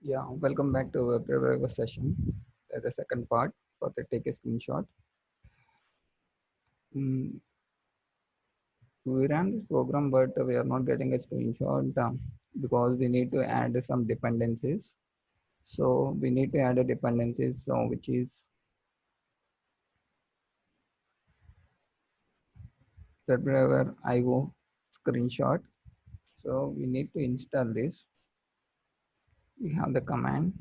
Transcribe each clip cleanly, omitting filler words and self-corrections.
Yeah, welcome back to our previous session. The second part for the take a screenshot. Mm, we ran this program, but we are not getting a screenshot because we need to add some dependencies. So we need to add a dependencies, which is the driver IO screenshot. So we need to install this. We have the command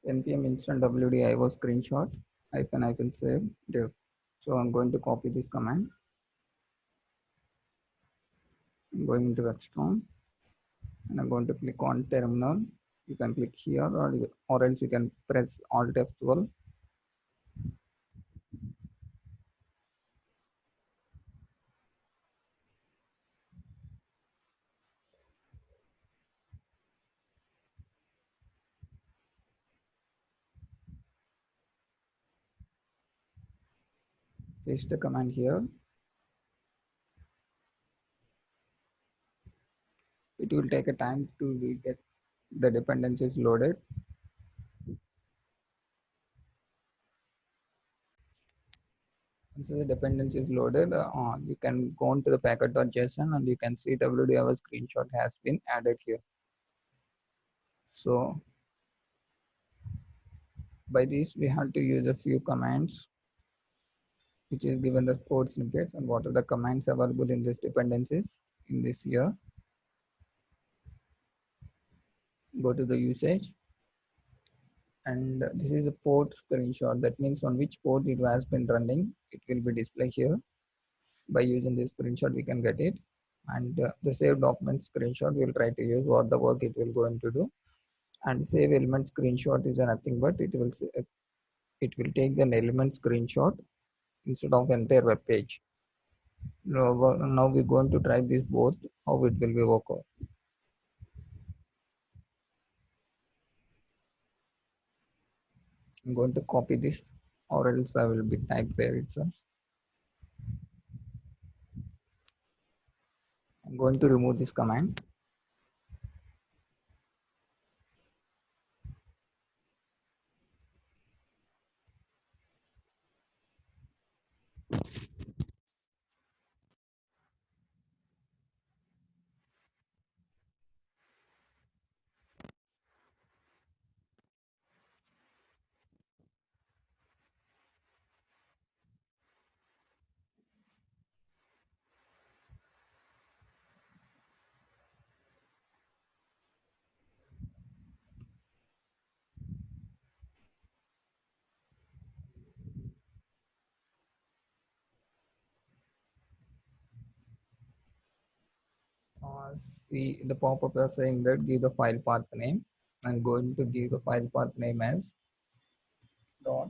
npm install wdio screenshot hyphen save dev. So I'm going to copy this command. I'm going into Xcom and I'm going to click on terminal. You can click here or else you can press Alt F12. Paste the command here. It will take a time to get the dependencies loaded. Once the dependency is loaded, you can go into the packet.json and you can see WDAV screenshot has been added here. So by this we have to use a few commands which is given the code snippets and what are the commands available in this dependencies in this here. Go to the usage and this is a port screenshot. That means on which port it has been running, it will be displayed here. By using this screenshot we can get it, and the save document screenshot we will try to use what the work it will going to do. And save element screenshot is nothing but it will take an element screenshot instead of entire web page. Now we're going to try this both, how it will be work out. I'm going to copy this or else I will be typed there itself. I'm going to remove this command. Uh, See the pop-up is saying that give the file path name. I'm going to give the file path name as dot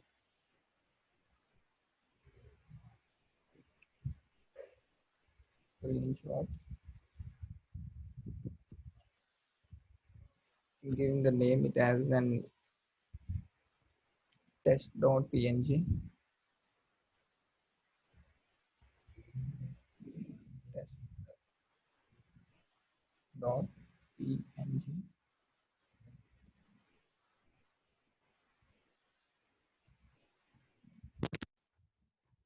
screenshot. Giving the name it as an test.png. Test.png.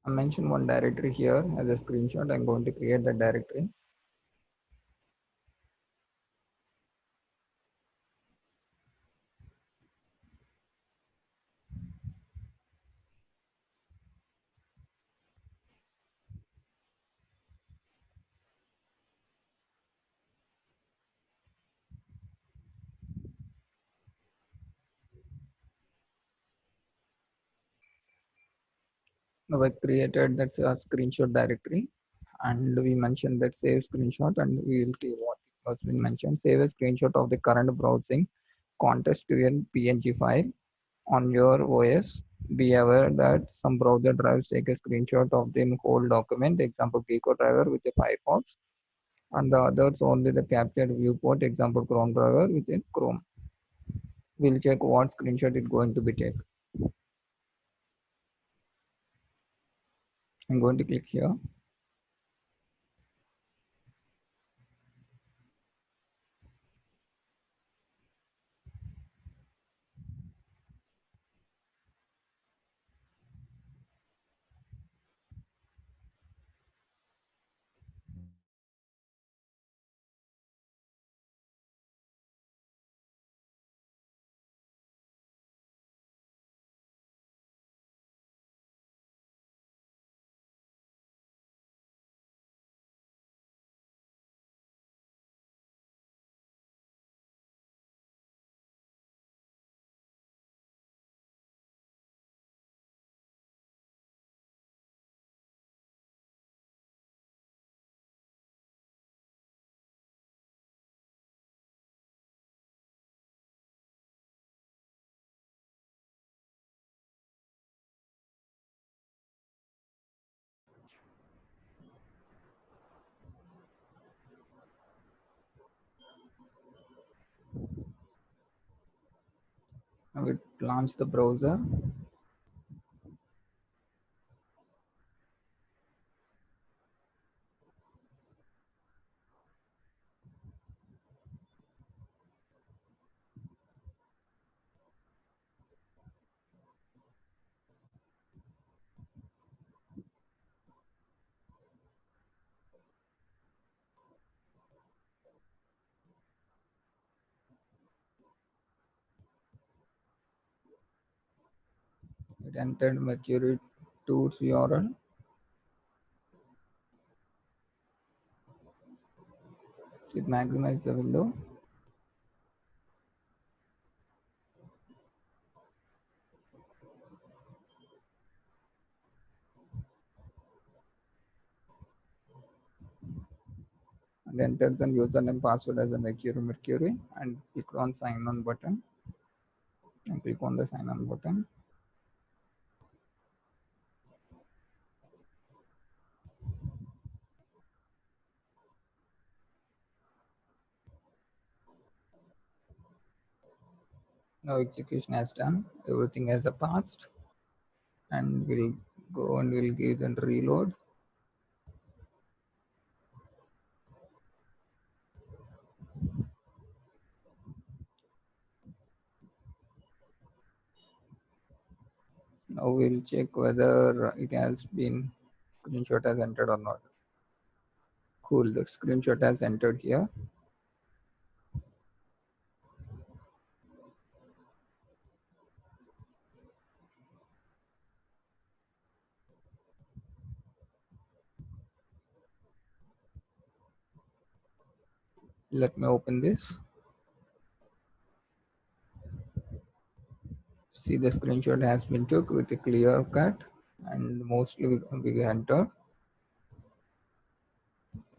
I mentioned one directory here as a screenshot. I'm going to create the directory. Now I created that screenshot directory and we mentioned that save screenshot and we will see what was been mentioned. Save a screenshot of the current browsing context to a PNG file on your OS. Be aware that some browser drives take a screenshot of the whole document, example Pico driver with a Firefox, and the others only the captured viewport, example Chrome driver with a Chrome. We'll check what screenshot is going to be taken. I'm going to click here. Now it launch the browser. It entered Mercury Tours URL. It maximized the window. And enter the username password as a Mercury and click on sign on button and click on the sign on button. Now execution has done, everything has passed, and we'll go and we'll give them reload. Now we'll check whether it has been screenshot has entered or not. Cool, the screenshot has entered here. Let me open this. See, the screenshot has been took with a clear cut and mostly we enter.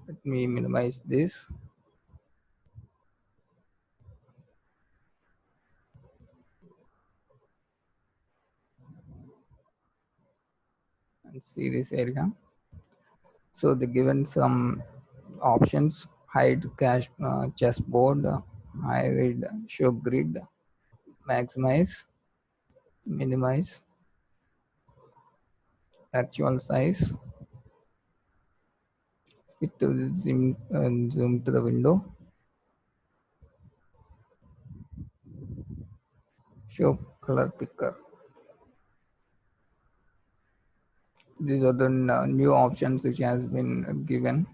Let me minimize this. And see this area. So they given some options: hide cache chessboard, hide show grid, maximize, minimize, actual size, fit to the zoom to the window, show color picker. These are the new options which has been given.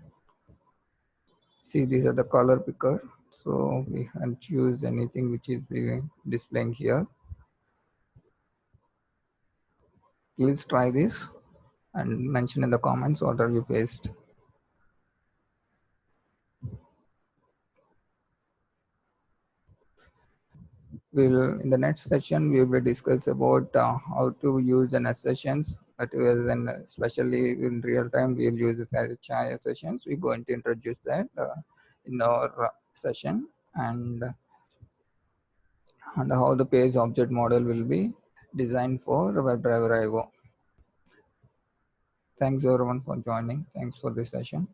See, these are the color picker. So we can choose anything which is being displaying here. Please try this and mention in the comments what are you faced. We'll in the next session we will discuss about how to use an sessions. That is, and especially in real time we'll use it as chai sessions. We're going to introduce that in our session, and how the page object model will be designed for WebDriver IO. Thanks everyone for joining. Thanks for this session.